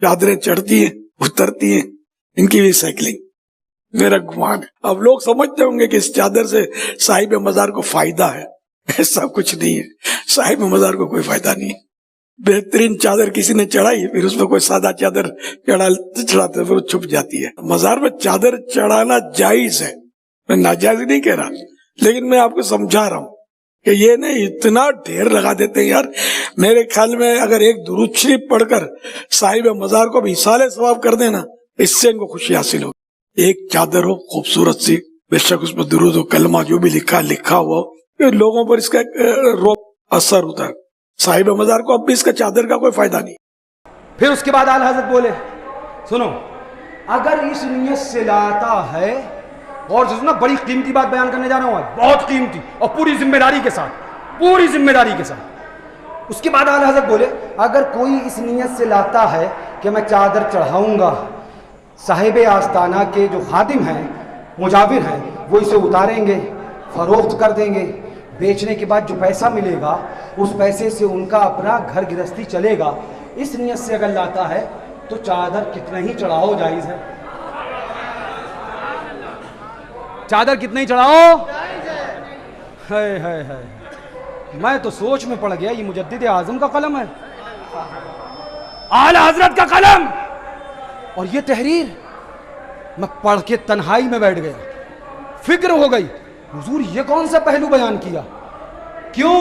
चादरें चढ़ती हैं उतरती हैं, इनकी भी साइकिलिंग मेरा गुमान है। अब लोग समझते होंगे कि इस चादर से साहिब मजार को फायदा है, ऐसा कुछ नहीं है। साहिब मजार को कोई फायदा नहीं है। बेहतरीन चादर किसी ने चढ़ाई, फिर उसमें कोई सादा चादर चढ़ाते फिर वो छुप जाती है। मजार में चादर चढ़ाना जायज है, मैं नाजायज नहीं कह रहा, लेकिन मैं आपको समझा रहा हूँ कि ये नहीं इतना ढेर लगा देते हैं यार। मेरे ख्याल में अगर एक दुरूद शरीफ पढ़कर साहिब मजार को भी इसाले सवाब कर देना, इससे इनको खुशी हासिल हो। एक चादर हो खूबसूरत सी, बेशक उसमें दुरूद हो कलमा जो भी लिखा हुआ हो, लोगों पर इसका रोब असर होता है। साहिब मजार को अब भी इसका चादर का कोई फायदा नहीं। फिर उसके बाद आला हज़रत बोले, सुनो, अगर इस नियत से लाता है, और सुनो बड़ी कीमती बात बयान करने जा रहा हूं आज, बहुत कीमती और पूरी जिम्मेदारी के साथ। उसके बाद आला हज़रत बोले, अगर कोई इस नियत से लाता है कि मैं चादर चढ़ाऊंगा, साहिब आस्ताना के जो खादिम हैं, मुजाविर हैं, वो इसे उतारेंगे, फरोख्त कर देंगे, बेचने के बाद जो पैसा मिलेगा उस पैसे से उनका अपना घर गृहस्थी चलेगा। इस नियत से अगर लाता है तो चादर कितना ही चढ़ाओ जायज़ है। चादर कितना ही चढ़ाओ है। मैं तो सोच में पड़ गया, ये मुजद्दिद आज़म का कलम है, आला हज़रत का कलम, और ये तहरीर मैं पढ़ के तन्हाई में बैठ गया, फिक्र हो गई, हुजूर ये कौन सा पहलू बयान किया। क्यों?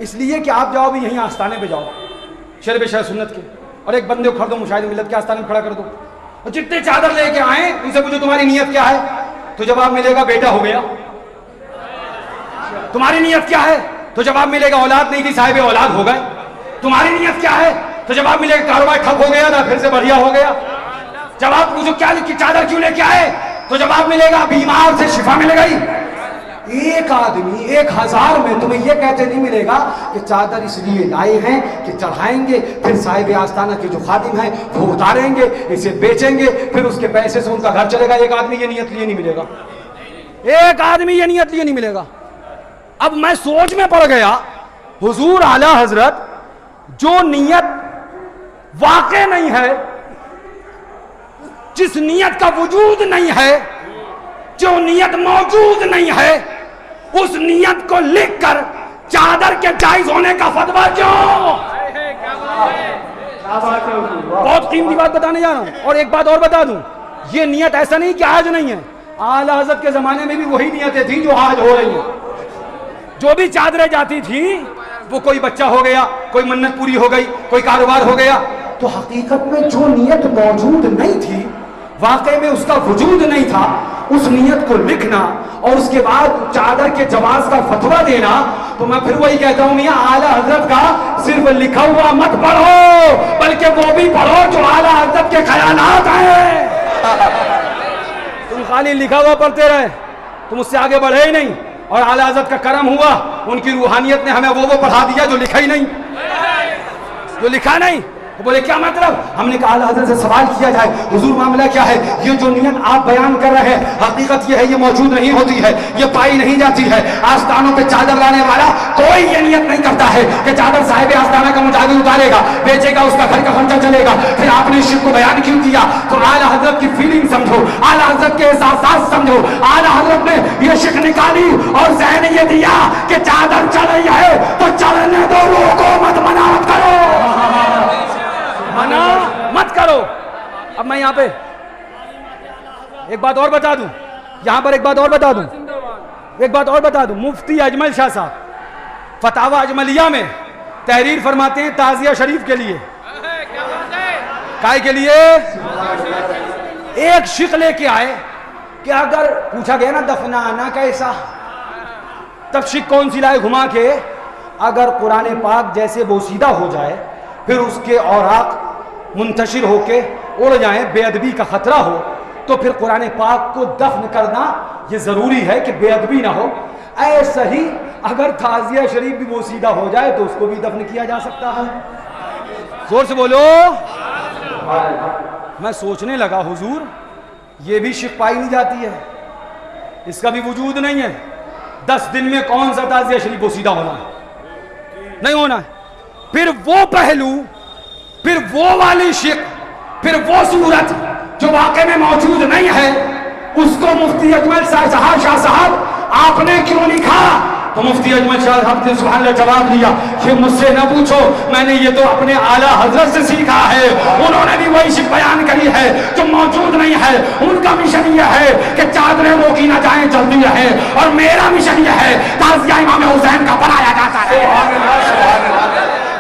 इसलिए कि आप जाओ भी यहीं आस्ताने पे जाओ शरब शाह सुन्नत के, और एक बंदे को खरीदो मुशाहिद मिलत के आस्ताने में खड़ा कर दो, और जितने चादर लेके आए उनसे पूछो तुम्हारी नीयत क्या है, तो जवाब मिलेगा बेटा हो गया। तुम्हारी नीयत क्या है, तो जवाब मिलेगा औलाद नहीं थी साहिब औलाद हो गए। तुम्हारी नीयत क्या है, तो जवाब मिलेगा कारोबार ठप हो गया ना फिर से बढ़िया हो गया। जवाब पूछो क्या चादर क्यों लेके आए, तो जवाब मिलेगा बीमार से शिफा मिल गई। एक आदमी 1000 में तुम्हें यह कहते नहीं मिलेगा कि चादर इसलिए लाए हैं कि चढ़ाएंगे, फिर साहिब आस्ताना के जो खादिम हैं वो उतारेंगे, इसे बेचेंगे, फिर उसके पैसे से उनका घर चलेगा। एक आदमी ये नियत लिए नहीं मिलेगा, एक आदमी ये नियत लिए नहीं मिलेगा। अब मैं सोच में पड़ गया, हुजूर आला हजरत जो नियत वाक़ई नहीं है, जिस नियत का वजूद नहीं है, जो नियत मौजूद नहीं है, उस नियत को लिखकर चादर के जायज होने का फतवा क्यों? बहुत कीमती बात बताने जा रहा हूं। और एक बात और बता दूं, ये नियत ऐसा नहीं कि आज नहीं है, आला हज़रत के जमाने में भी वही नियतें थी जो आज हो रही हैं। जो भी चादरें जाती थी वो कोई बच्चा हो गया, कोई मन्नत पूरी हो गई, कोई कारोबार हो गया, तो हकीकत में जो नियत मौजूद नहीं थी, वाकई में उसका वजूद नहीं था, उस नियत को लिखना और उसके बाद चादर के जवाज का फतवा देना। तो मैं फिर वही कहता हूं, मियां आला हजरत का सिर्फ लिखा हुआ मत पढ़ो, बल्कि वो भी पढ़ो जो आला हजरत के ख्यालात हैं। तुम खाली लिखा हुआ पढ़ते रहे, तुम उससे आगे बढ़े ही नहीं, और आला हजरत का करम हुआ, उनकी रूहानियत ने हमें वो पढ़ा दिया जो लिखा ही नहीं, जो लिखा नहीं। तो बोले क्या मतलब? हमने कहा आला हज़रत से सवाल किया जाए, हुजूर मामला क्या है? ये जो नियत आप बयान कर रहे हैं, हकीकत ये है ये मौजूद नहीं होती है, ये पाई नहीं जाती है। आस्तानों पे चादर लाने वाला कोई ये नियत नहीं करता है कि चादर साहिब आस्ताना का मुजाहिद उतारेगा, बेचेगा, उसका घर का खर्चा चलेगा। फिर आपने इस शिर्क को बयान क्यों किया? तो आला हज़रत की फीलिंग समझो, आला हज़रत के एहसास समझो। आला हज़रत ने ये शिर्क निकाली और ज़हन ये दिया कि चादर चल रही है तो चलने दो, लोगों मत मना मत करो, मना मत करो। अब मैं यहाँ पे एक बात और बता दूं, यहाँ पर एक बात और बता दूं, मुफ्ती अजमल शाह साहब फतावा अजमलिया में तहरीर फरमाते हैं ताज़िया शरीफ के लिए। काय के लिए? एक शिक लेके आए कि अगर पूछा गया ना दफनाना कैसा, तब शिक कौन सी लाए घुमा के, अगर कुरान पाक जैसे बोसीदा हो जाए, फिर उसके औराक मुंतशिर होके उड़ जाएं, बेअदबी का खतरा हो, तो फिर कुरान पाक को दफन करना ये जरूरी है कि बेअदबी ना हो। ऐसा ही अगर ताज़िया शरीफ भी बोसीदा हो जाए तो उसको भी दफन किया जा सकता है। जोर से बोलो। मैं सोचने लगा, हुजूर ये भी शिक पाई नहीं जाती है, इसका भी वजूद नहीं है। 10 दिन में कौन सा ताज़िया शरीफ बोसीदा होना है? नहीं होना है। फिर वो पहलू, फिर वो वाली शिक پھر وہ صورت جو واقع میں موجود نہیں ہے اس کو مفتی اجمل شاہ صاحب آپ نے کیوں لکھا؟ تو مفتی اجمل شاہ صاحب نے سبحان اللہ جواب دیا کہ مجھ سے نہ پوچھو، میں نے یہ تو اپنے اعلیٰ حضرت سے سیکھا ہے، انہوں نے بھی وہی شک بیان کری ہے جو موجود نہیں ہے۔ ان کا مشن یہ ہے کہ چادریں روکی نہ جائیں، چلتی رہے، اور میرا مشن یہ ہے تعزیہ امام حسین کا بنایا جاتا ہے،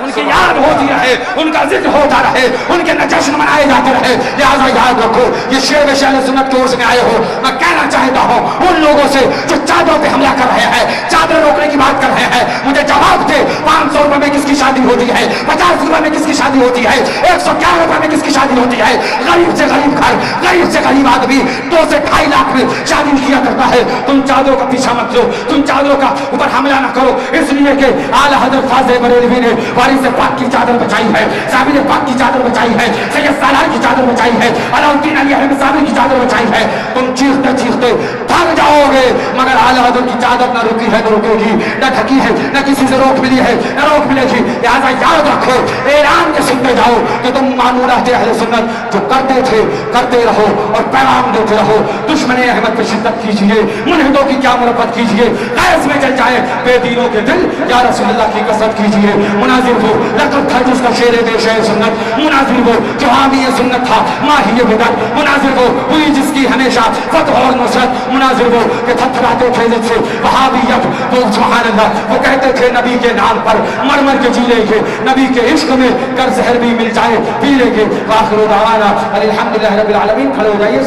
ان کی یاد ہوتی رہے، ان کا ذکر ہوتا رہے، ان کے جشن منائے جاتے رہے۔ لہٰذا یاد رکھو یہ شعر اہل سنت کی اور سے آئے ہو، میں کہنا چاہتا ہوں ان لوگوں سے جو چادروں پہ حملہ کر رہے ہیں، چادر روکنے کی بات کر رہے ہیں، مجھے جواب دے 500 روپے میں کس کی شادی ہوتی ہے، 50 روپے میں کس کی شادی ہوتی ہے، 111 روپے میں کس کی شادی ہوتی ہے؟ غریب سے غریب گھر، غریب سے غریب آدمی 2 سے 2.5 لاکھ میں شادی کیا کرتا ہے۔ تم چادروں کا پیچھا مت لو، تم چادروں کا اوپر حملہ نہ کرو، اس لیے کہ اعلیٰ حضرت فاضل بریلوی نے وارث پاک کی چادر بچائی ہے، صابر پاک کی چادر بچائی ہے، سید سالار کی چادر بچائی ہے، علاؤالدین علی احمد صابر کی چادر بچائی ہے۔ تم چیختے چیختے تھک جاؤ گے، مگر اعلیٰ حضرت کی چادر نہ رکی ہے نہ رکے گی، نہ ڈھکی ہے، نہ کسی سے روک ملی ہے نہ روک ملے گی۔ لہٰذا یاد رکھو، اعلان کے سنتے جاؤ کہ تم معمولہ اہل سنت جو کرتے تھے کرتے رہو اور پیغام دیتے رہو۔ دشمن احمد پہ شدت کیجیے، ملحدوں کی کیا مربت کیجیے، غیظ میں جل جائے بے دینوں کے دل، یا رسول اللہ کی کثرت کیجیے۔ مناظر وہ لقب تھا جس کا شیر دیش ہے سنت، مناظر وہ جو حامی سنت تھا ماہی بدعت، مناظر وہ ہوئی جس کی ہمیشہ فتح اور نصرت، مناظر وہ کہ تھتھراتے تھے جس سے وہابیت، وہ سبحان اللہ وہ کہتے تھے نبی کے نام پر مر مر کے جی لیں گے، نبی کے عشق میں کر زہر بھی مل جائے پی لیں گے۔ وآخر دعوانا الحمدللہ رب العالمین۔ کھڑے ہو جائیے۔